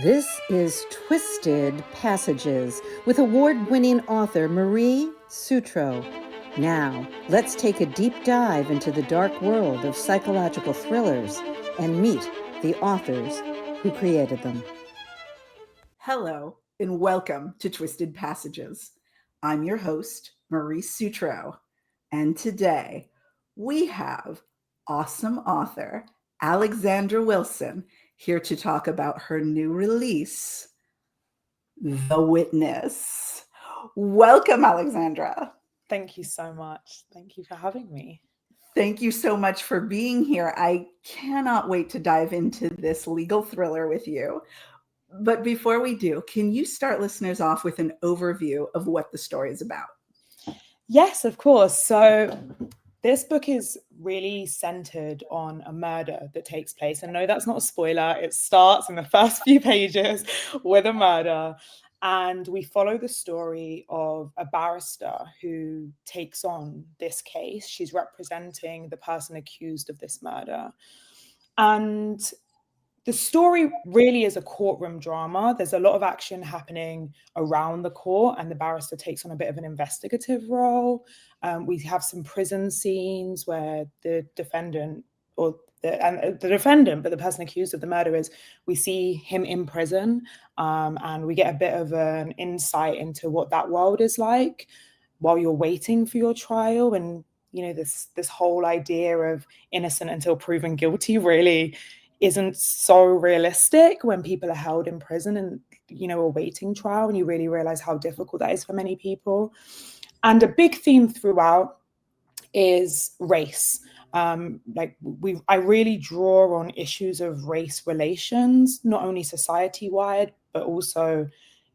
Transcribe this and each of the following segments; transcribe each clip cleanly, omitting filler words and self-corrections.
This is Twisted Passages with award-winning author Marie Sutro. Now, let's take a deep dive into the dark world of psychological thrillers and meet the authors who created them. Hello, and welcome to Twisted Passages. I'm your host, Marie Sutro, and today we have awesome author Alexandra Wilson here to talk about her new release, The Witness. Welcome, Alexandra. Thank you so much. Thank you for having me. Thank you so much for being here. I cannot wait to dive into this legal thriller with you. But before we do, can you start listeners off with an overview of what the story is about? Yes, of course. So this book is really centered on a murder that takes place. And no, that's not a spoiler. It starts in the first few pages with a murder. And we follow the story of a barrister who takes on this case. She's representing the person accused of this murder. And the story really is a courtroom drama. There's a lot of action happening around the court, and the barrister takes on a bit of an investigative role. We have some prison scenes where the defendant, but the person accused of the murder is, we see him in prison, and we get a bit of an insight into what that world is like while you're waiting for your trial. And this whole idea of innocent until proven guilty really isn't so realistic when people are held in prison and awaiting trial, and you really realize how difficult that is for many people. And a big theme throughout is race. I really draw on issues of race relations, not only society-wide but also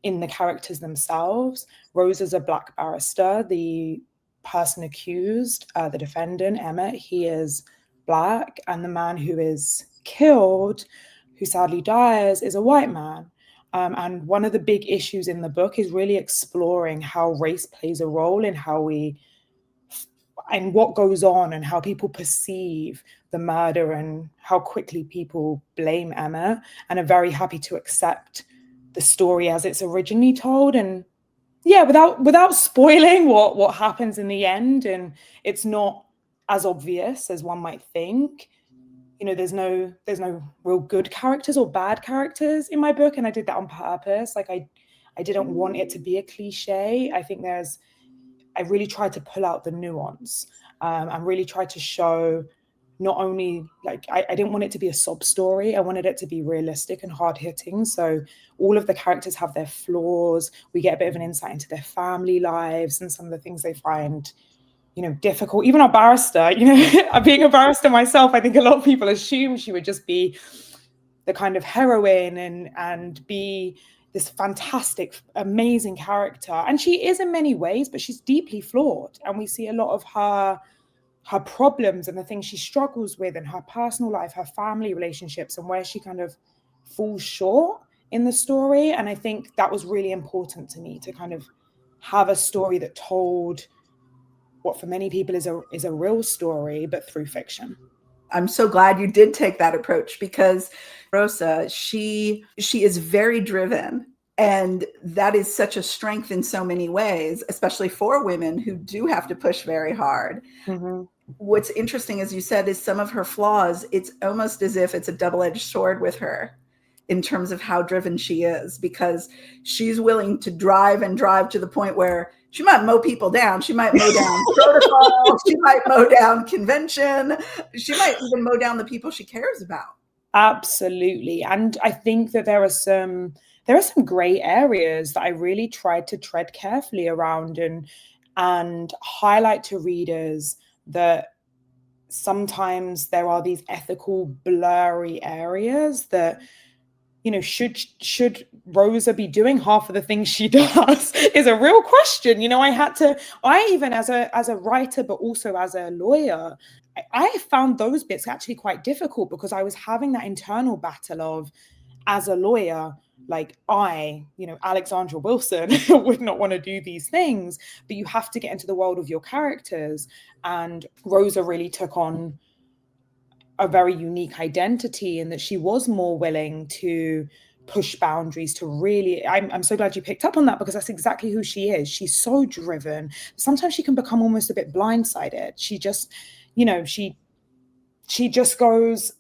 in the characters themselves. Rose is a Black barrister. The person accused, the defendant Emmett, he is Black, and the man who is killed, who sadly dies, is a white man. And one of the big issues in the book is really exploring how race plays a role in and what goes on and how people perceive the murder and how quickly people blame Emma and are very happy to accept the story as it's originally told. And yeah, without spoiling what happens in the end, and it's not as obvious as one might think. There's no real good characters or bad characters in my book, and I did that on purpose. I didn't want it to be a cliche. I think I really tried to pull out the nuance, and really tried to show not only I didn't want it to be a sob story. I wanted it to be realistic and hard hitting. So all of the characters have their flaws. We get a bit of an insight into their family lives and some of the things they find difficult. Even our barrister, being a barrister myself, I think a lot of people assume she would just be the kind of heroine and be this fantastic, amazing character. And she is in many ways, but she's deeply flawed. And we see a lot of her problems and the things she struggles with in her personal life, her family relationships, and where she kind of falls short in the story. And I think that was really important to me, to kind of have a story that told what for many people is a real story, but through fiction. I'm so glad you did take that approach, because Rosa, she is very driven, and that is such a strength in so many ways, especially for women who do have to push very hard. Mm-hmm. What's interesting, as you said, is some of her flaws. It's almost as if it's a double-edged sword with her in terms of how driven she is, because she's willing to drive to the point where she might mow people down. She might mow down protocol. She might mow down convention. She might even mow down the people she cares about. Absolutely. And I think that there are some gray areas that I really tried to tread carefully around and highlight to readers that sometimes there are these ethical blurry areas that, should Rosa be doing half of the things she does is a real question. I even as a writer, but also as a lawyer, I found those bits actually quite difficult, because I was having that internal battle of, as a lawyer, Alexandra Wilson would not want to do these things, but you have to get into the world of your characters. And Rosa really took on a very unique identity, in that she was more willing to push boundaries, to really, I'm so glad you picked up on that, because that's exactly who she is. She's so driven. Sometimes she can become almost a bit blindsided. She just, she just goes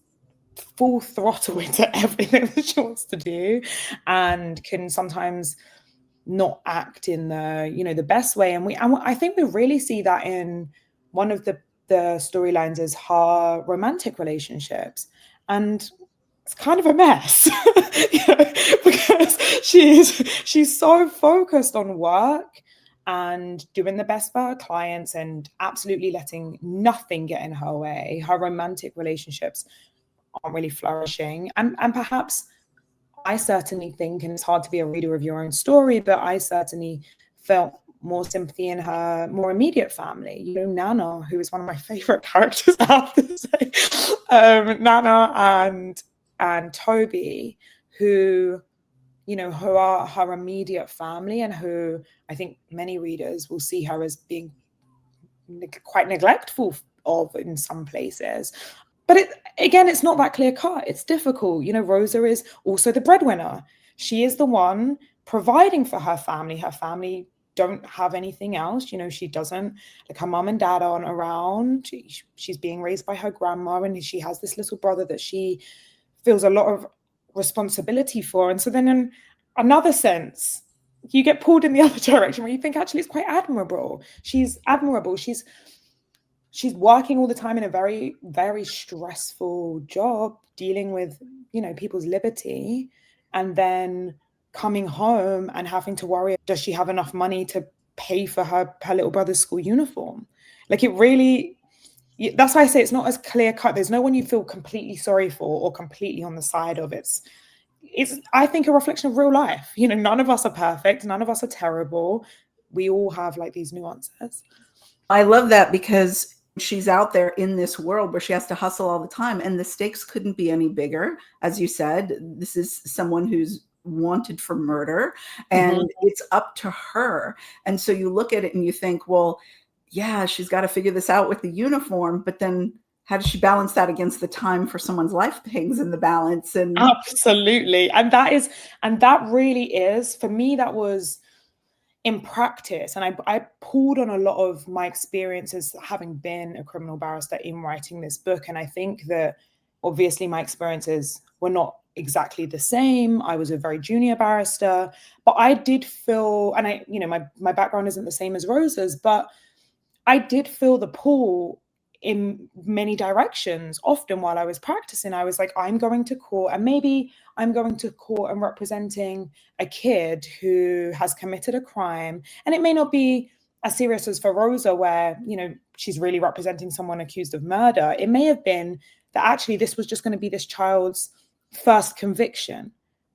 full throttle into everything that she wants to do, and can sometimes not act in the best way. And I think we really see that in one of the storylines is her romantic relationships, and it's kind of a mess. Because she's so focused on work and doing the best for her clients and absolutely letting nothing get in her way. Her romantic relationships aren't really flourishing, and perhaps I certainly think, and it's hard to be a reader of your own story, but I certainly felt more sympathy in her more immediate family. Nana, who is one of my favorite characters, I have to say, Nana and Toby, who are her immediate family, and who I think many readers will see her as being quite neglectful of in some places. But it's not that clear cut. It's difficult. Rosa is also the breadwinner. She is the one providing for her family. Her family don't have anything else. She doesn't, like, her mom and dad aren't around. She's being raised by her grandma, and she has this little brother that she feels a lot of responsibility for. And so then in another sense, you get pulled in the other direction, where you think, actually, it's quite admirable. She's admirable. She's working all the time in a very, very stressful job, dealing with, people's liberty, and then coming home and having to worry, does she have enough money to pay for her little brother's school uniform? Like, it really, that's why I say it's not as clear cut. There's no one you feel completely sorry for or completely on the side of. It's I think, a reflection of real life. None of us are perfect. None of us are terrible. We all have like these nuances. I love that, because she's out there in this world where she has to hustle all the time, and the stakes couldn't be any bigger. As you said, this is someone who's wanted for murder, and it's up to her. And so you look at it and you think, well, yeah, she's got to figure this out with the uniform, but then how does she balance that against the time for someone's life hangs in the balance? And absolutely. And that really is, for me, that was in practice. And I pulled on a lot of my experiences having been a criminal barrister in writing this book. And I think that obviously my experiences were not exactly the same. I was a very junior barrister, but I did feel, and my background isn't the same as Rosa's, but I did feel the pull in many directions. Often while I was practicing, I was like, I'm going to court, and maybe I'm going to court and representing a kid who has committed a crime. And it may not be as serious as for Rosa, where, she's really representing someone accused of murder. It may have been that actually this was just going to be this child's first conviction.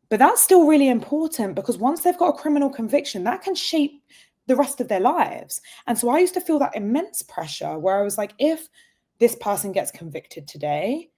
But that's still really important, because once they've got a criminal conviction, that can shape the rest of their lives. And so I used to feel that immense pressure, where I was like, if this person gets convicted today,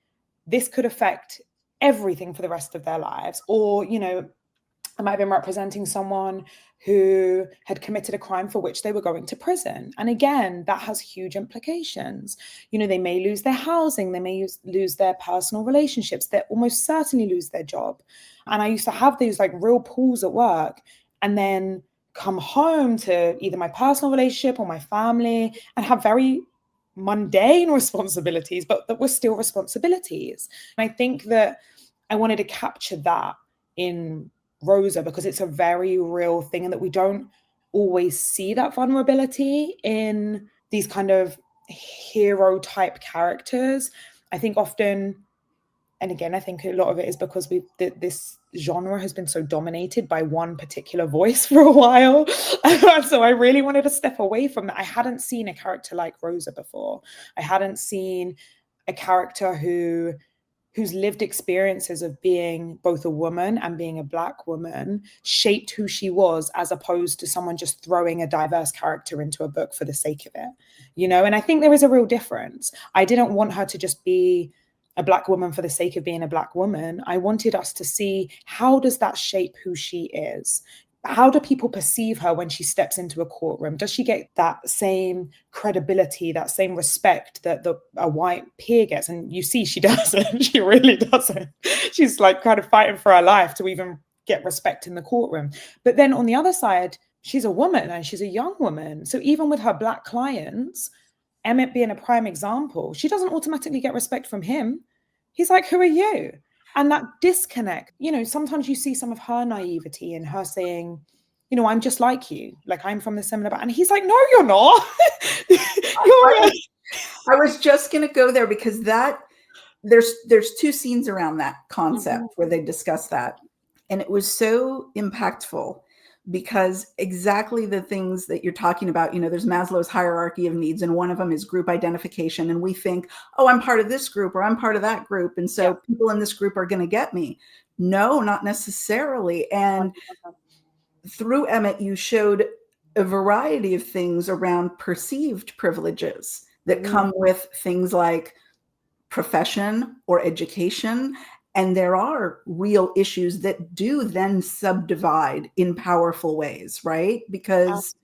this could affect everything for the rest of their lives. Or, I might have been representing someone who had committed a crime for which they were going to prison. And again, that has huge implications. They may lose their housing, they may lose their personal relationships, they almost certainly lose their job. And I used to have these like real pulls at work, and then come home to either my personal relationship or my family, and have very mundane responsibilities, but that were still responsibilities. And I think that I wanted to capture that in Rosa, because it's a very real thing, and that we don't always see that vulnerability in these kind of hero type characters. I think often, and again, I think a lot of it is because this genre has been so dominated by one particular voice for a while. So I really wanted to step away from that. I hadn't seen a character like Rosa before. I hadn't seen a character whose lived experiences of being both a woman and being a Black woman shaped who she was, as opposed to someone just throwing a diverse character into a book for the sake of it, And I think there is a real difference. I didn't want her to just be a Black woman for the sake of being a Black woman. I wanted us to see, how does that shape who she is? how do people perceive her when she steps into a courtroom? Does she get that same credibility, that same respect that a white peer gets? And you see she doesn't. She really doesn't. She's like kind of fighting for her life to even get respect in the courtroom. But then on the other side, she's a woman and she's a young woman. So even with her Black clients, Emmett being a prime example, she doesn't automatically get respect from him. He's like, who are you? And that disconnect, sometimes you see some of her naivety in her saying, I'm just like you, like I'm from the similar background. And he's like, no, you're not. I was just going to go there because there's two scenes around that concept where they discuss that. And it was so impactful because exactly the things that you're talking about, there's Maslow's hierarchy of needs, and one of them is group identification. And we think, oh, I'm part of this group or I'm part of that group. And so people in this group are going to get me. No, not necessarily. And through Emmett, you showed a variety of things around perceived privileges that come with things like profession or education. And there are real issues that do then subdivide in powerful ways, right? Because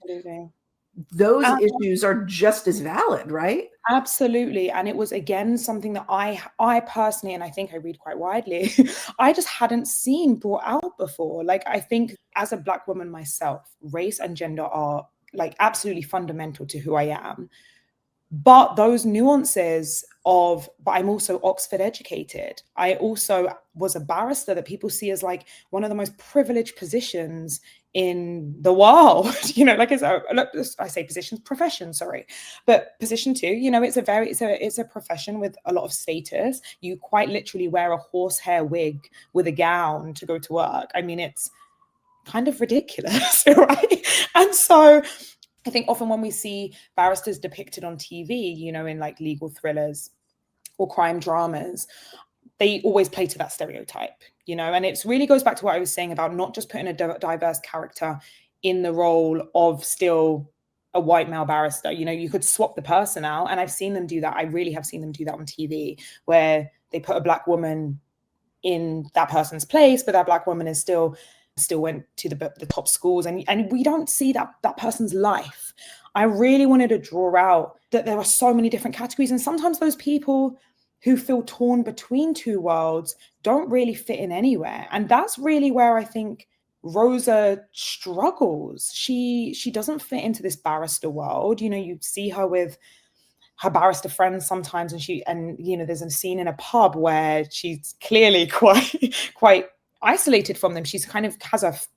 those issues are just as valid, right? Absolutely. And it was, again, something that I personally, and I think I read quite widely, I just hadn't seen brought out before. Like, I think as a Black woman myself, race and gender are like absolutely fundamental to who I am. But those nuances but I'm also Oxford educated. I also was a barrister that people see as like one of the most privileged positions in the world, like I say positions, profession, sorry, but position too, it's a profession with a lot of status. You quite literally wear a horsehair wig with a gown to go to work. I mean, it's kind of ridiculous, right? And so I think often when we see barristers depicted on TV, in like legal thrillers or crime dramas, they always play to that stereotype, and it really goes back to what I was saying about not just putting a diverse character in the role of still a white male barrister. You could swap the person out, and I've seen them do that. I really have seen them do that on TV, where they put a Black woman in that person's place, but that Black woman is still went to the top schools, and we don't see that person's life. I really wanted to draw out that there are so many different categories, and sometimes those people who feel torn between two worlds don't really fit in anywhere. And that's really where I think Rosa struggles. She doesn't fit into this barrister world. You see her with her barrister friends sometimes, and there's a scene in a pub where she's clearly quite isolated from them. She's kind of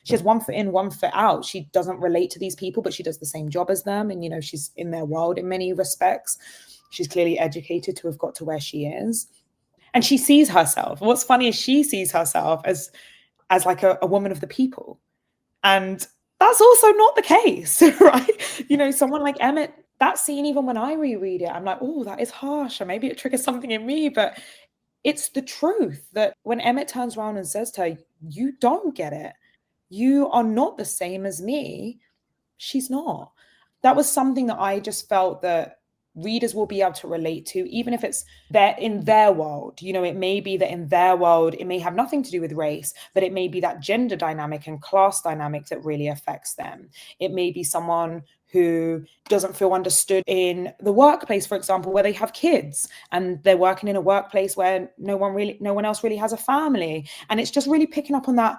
she has one foot in, one foot out. She doesn't relate to these people, but she does the same job as them, and she's in their world in many respects. She's clearly educated to have got to where she is, and she sees herself. What's funny is she sees herself as like a woman of the people, and that's also not the case, right? Someone like Emmett, that scene, even when I reread it, I'm like, oh, that is harsh, or maybe it triggers something in me, but it's the truth that when Emmett turns around and says to her, you don't get it. You are not the same as me. She's not. That was something that I just felt that readers will be able to relate to, even if it's in their world. It may be that in their world, it may have nothing to do with race, but it may be that gender dynamic and class dynamic that really affects them. It may be someone who doesn't feel understood in the workplace, for example, where they have kids and they're working in a workplace where no one else really has a family. And it's just really picking up on that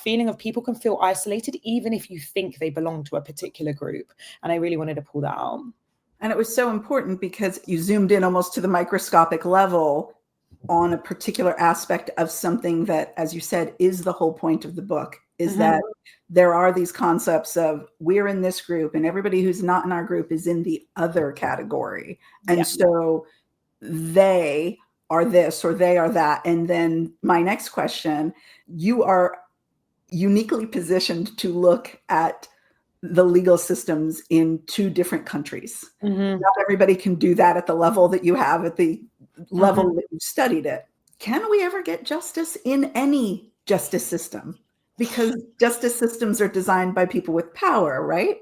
feeling of people can feel isolated, even if you think they belong to a particular group. And I really wanted to pull that out. And it was so important because you zoomed in almost to the microscopic level on a particular aspect of something that, as you said, is the whole point of the book, is that there are these concepts of we're in this group and everybody who's not in our group is in the other category. And so they are this or they are that. And then my next question, you are uniquely positioned to look at the legal systems in two different countries. Not everybody can do that at the level that you have, at the level that you've studied it. Can we ever get justice in any justice system? Because justice systems are designed by people with power, right?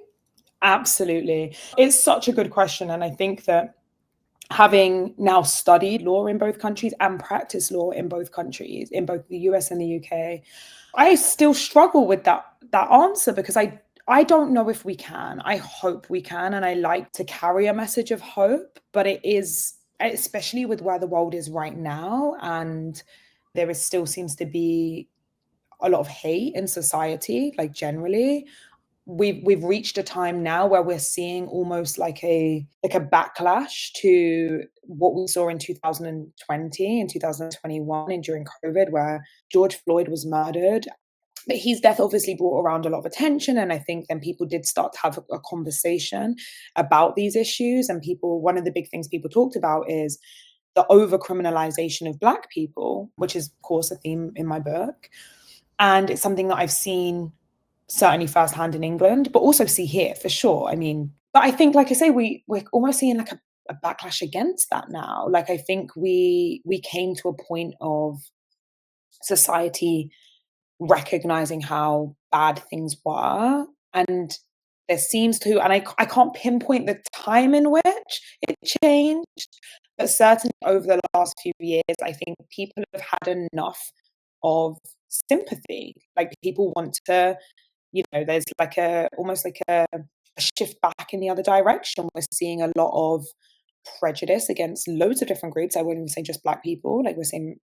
Absolutely. It's such a good question. And I think that having now studied law in both countries and practiced law in both countries, in both the US and the UK, I still struggle with that answer, because I don't know if we can. I hope we can, and I like to carry a message of hope, but it is, especially with where the world is right now, and there is still seems to be a lot of hate in society, like generally. We've reached a time now where we're seeing almost like a backlash to what we saw in 2020 and 2021 and during COVID, where George Floyd was murdered. But his death obviously brought around a lot of attention, and I think then people did start to have a conversation about these issues. And one of the big things people talked about is the over criminalization of Black people, which is of course a theme in my book, and it's something that I've seen certainly firsthand in England, but also see here for sure. I mean, but I think, like I say, we're almost seeing like a backlash against that now. Like, I think we came to a point of society recognizing how bad things were, and there seems to, and I can't pinpoint the time in which it changed, but certainly over the last few years, I think people have had enough of sympathy. Like, people want to, there's like almost like a shift back in the other direction. We're seeing a lot of prejudice against loads of different groups. I wouldn't even say just Black people. Like, we're seeing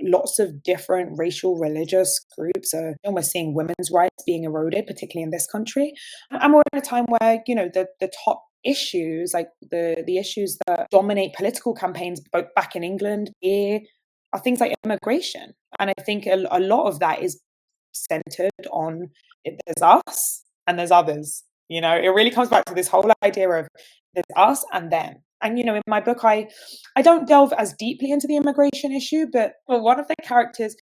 lots of different racial, religious groups. And we're seeing women's rights being eroded, particularly in this country. And we're in a time where, the top issues, like the issues that dominate political campaigns, both back in England, here, are things like immigration. And I think a lot of that is centered on there's us and there's others. It really comes back to this whole idea of there's us and them. And in my book, I don't delve as deeply into the immigration issue, but one of the characters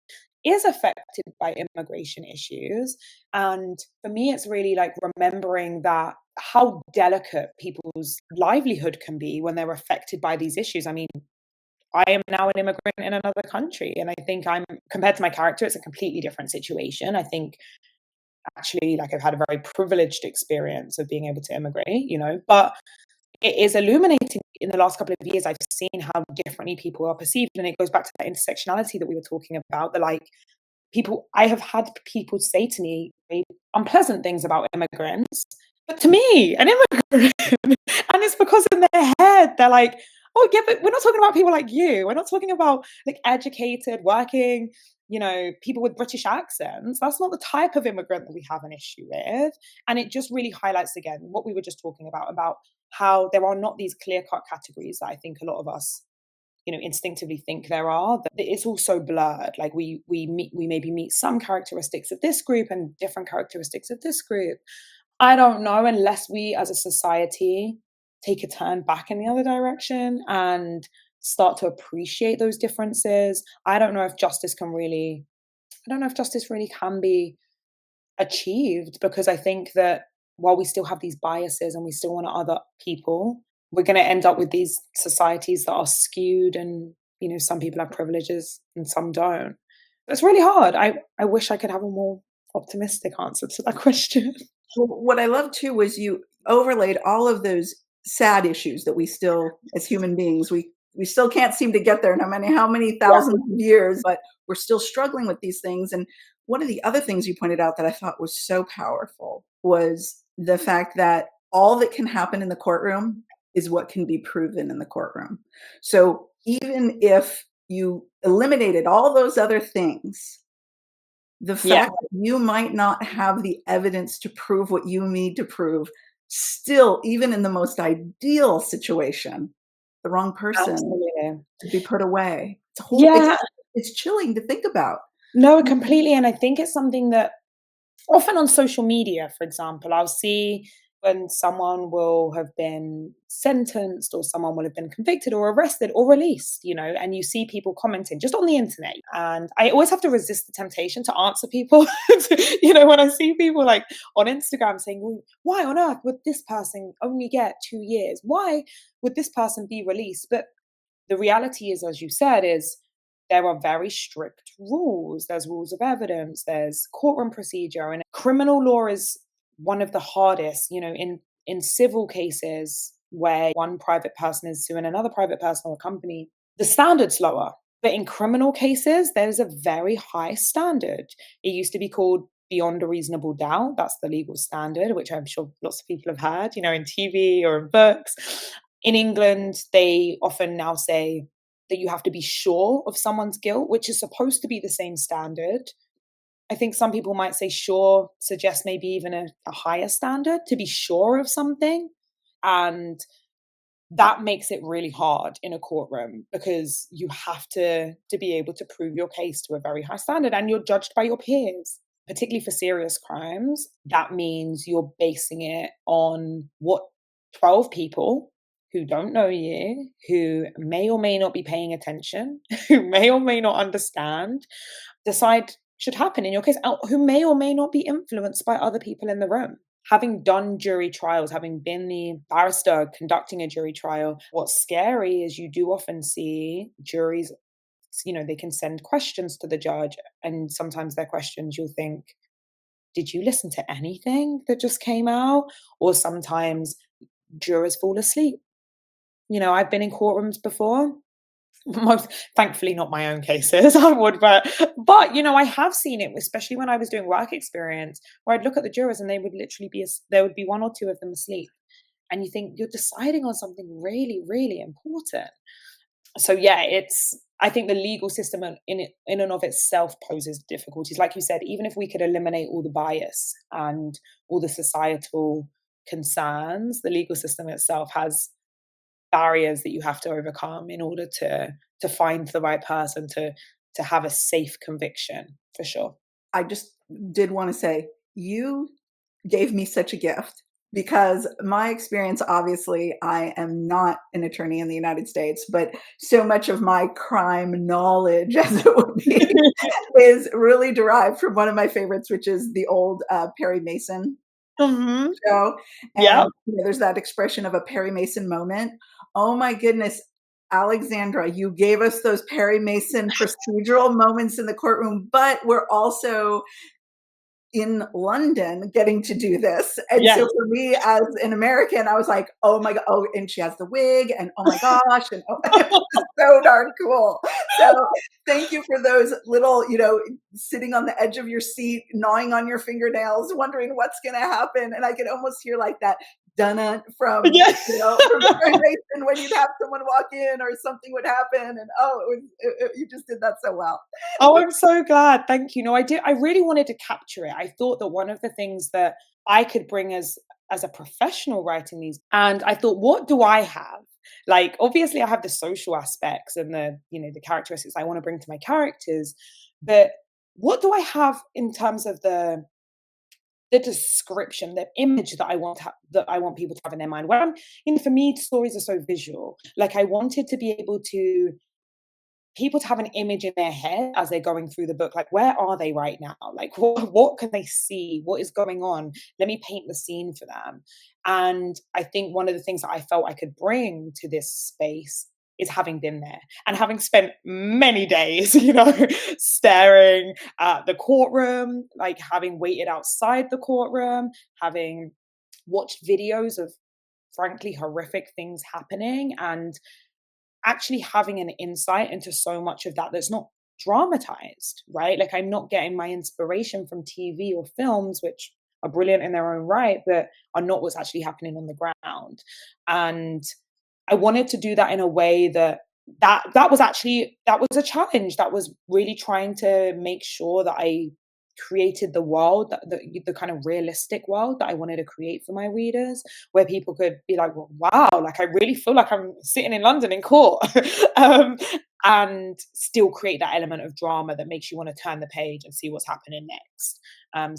is affected by immigration issues. And for me, it's really like remembering that how delicate people's livelihood can be when they're affected by these issues. I mean, I am now an immigrant in another country, and I think compared to my character, it's a completely different situation. I think actually, like, I've had a very privileged experience of being able to immigrate, but it is illuminating. In the last couple of years, I've seen how differently people are perceived, and it goes back to that intersectionality that we were talking about. I have had people say to me very unpleasant things about immigrants, but to me, an immigrant, and it's because in their head, they're like, oh yeah, but we're not talking about people like you. We're not talking about like educated, working, people with British accents. That's not the type of immigrant that we have an issue with. And it just really highlights again what we were just talking about how there are not these clear-cut categories that I think a lot of us, instinctively think there are. That it's all so blurred. Like, we maybe meet some characteristics of this group and different characteristics of this group. I don't know, unless we as a society take a turn back in the other direction and start to appreciate those differences. I don't know if justice really can be achieved, because I think that while we still have these biases and we still want to other people, we're going to end up with these societies that are skewed, and some people have privileges and some don't. It's really hard. I wish I could have a more optimistic answer to that question. Well, what I love too was you overlaid all of those sad issues that we still, as human beings, we still can't seem to get there, no matter how many thousands of years, but we're still struggling with these things. And one of the other things you pointed out that I thought was so powerful was the fact that all that can happen in the courtroom is what can be proven in the courtroom. So even if you eliminated all those other things, the fact that you might not have the evidence to prove what you need to prove, still, even in the most ideal situation, the wrong person to be put away. It's chilling to think about. No, completely. And I think it's something that often on social media, for example, I'll see when someone will have been sentenced or someone will have been convicted or arrested or released, and you see people commenting just on the internet. And I always have to resist the temptation to answer people, when I see people like on Instagram saying, well, why on earth would this person only get 2 years? Why would this person be released? But the reality is, as you said, is there are very strict rules. There's rules of evidence, there's courtroom procedure, and criminal law is one of the hardest. In civil cases, where one private person is suing another private person or a company, the standard's lower. But in criminal cases, there's a very high standard. It used to be called beyond a reasonable doubt. That's the legal standard, which I'm sure lots of people have heard, in TV or in books. In England, they often now say that you have to be sure of someone's guilt, which is supposed to be the same standard. I think some people might say sure suggests maybe even a higher standard to be sure of something. And that makes it really hard in a courtroom because you have to be able to prove your case to a very high standard, and you're judged by your peers, particularly for serious crimes. That means you're basing it on what 12 people who don't know you, who may or may not be paying attention, who may or may not understand, decide should happen in your case, who may or may not be influenced by other people in the room. Having done jury trials, having been the barrister conducting a jury trial, what's scary is you do often see juries, they can send questions to the judge, and sometimes their questions you'll think, did you listen to anything that just came out? Or sometimes jurors fall asleep. I've been in courtrooms before. Most thankfully not my own cases, I would, but I have seen it, especially when I was doing work experience, where I'd look at the jurors and they would literally there would be one or two of them asleep, and you think you're deciding on something really, really important. So yeah, I think the legal system in and of itself poses difficulties. Like you said, even if we could eliminate all the bias and all the societal concerns, the legal system itself has barriers that you have to overcome in order to find the right person to have a safe conviction, for sure. I just did want to say, you gave me such a gift, because my experience, obviously, I am not an attorney in the United States, but so much of my crime knowledge, as it would be, is really derived from one of my favorites, which is the old Perry Mason Mm-hmm. show. Yeah. And there's that expression of a Perry Mason moment. Oh my goodness, Alexandra, you gave us those Perry Mason procedural moments in the courtroom, but we're also in London getting to do this. And Yes. so for me as an American, I was like, oh my God, oh, and she has the wig, and oh my gosh, and it was so darn cool. So thank you for those little, sitting on the edge of your seat, gnawing on your fingernails, wondering what's going to happen. And I could almost hear like that dun from, Yes. from Perry Mason, when you'd have someone walk in or something would happen. And you just did that so well. Oh, I'm so glad. Thank you. No, I really wanted to capture it. I thought that one of the things that I could bring as a professional writing these, and I thought, what do I have? Like, obviously I have the social aspects and the characteristics I want to bring to my characters, but what do I have in terms of the description, the image that I want that I want people to have in their mind? Well, for me, stories are so visual. Like, I wanted to be able to people to have an image in their head as they're going through the book. Like, where are they right now? Like, what can they see? What is going on? Let me paint the scene for them. And I think one of the things that I felt I could bring to this space is having been there and having spent many days, staring at the courtroom, like having waited outside the courtroom, having watched videos of frankly horrific things happening, and actually having an insight into so much of that that's not dramatized, right? Like, I'm not getting my inspiration from TV or films, which are brilliant in their own right, but are not what's actually happening on the ground. And I wanted to do that in a way that was a challenge. That was really trying to make sure that I created the world, the kind of realistic world that I wanted to create for my readers, where people could be like, well, wow, like I really feel like I'm sitting in London in court, and still create that element of drama that makes you want to turn the page and see what's happening next.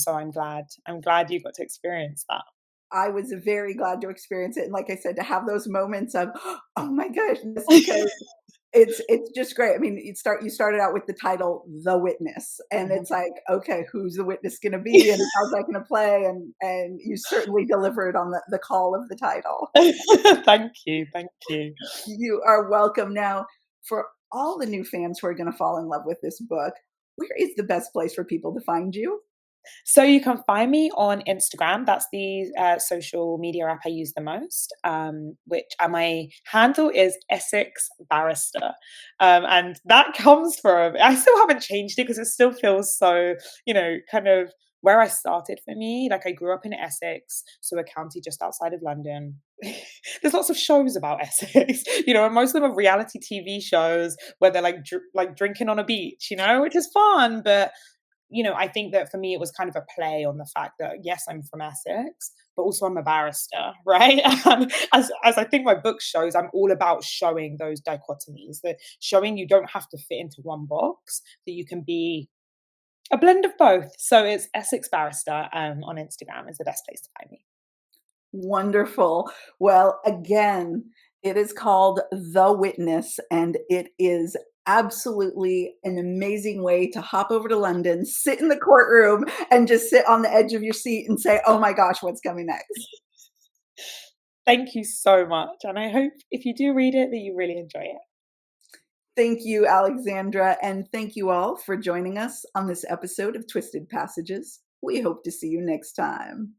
So I'm glad you got to experience that. I was very glad to experience it. And like I said, to have those moments of, oh my goodness, because it's just great. I mean, you started out with the title, The Witness, and it's like, okay, who's the witness going to be, and how's that going to play? And you certainly delivered on the call of the title. Thank you. You are welcome. Now, for all the new fans who are going to fall in love with this book, where is the best place for people to find you? So you can find me on Instagram. That's the social media app I use the most. Which my handle is Essex Barrister, and that comes from. I still haven't changed it because it still feels so, kind of where I started for me. Like I grew up in Essex, so a county just outside of London. There's lots of shows about Essex, and most of them are reality TV shows where they're like drinking on a beach, which is fun, but I think that for me, it was kind of a play on the fact that, yes, I'm from Essex, but also I'm a barrister, right? As I think my book shows, I'm all about showing those dichotomies, that showing you don't have to fit into one box, that you can be a blend of both. So it's Essex Barrister on Instagram is the best place to find me. Wonderful. Well, again, it is called The Witness, and it is absolutely an amazing way to hop over to London, sit in the courtroom, and just sit on the edge of your seat and say, oh my gosh, what's coming next? Thank you so much. And I hope if you do read it, that you really enjoy it. Thank you, Alexandra, and thank you all for joining us on this episode of Twisted Passages. We hope to see you next time.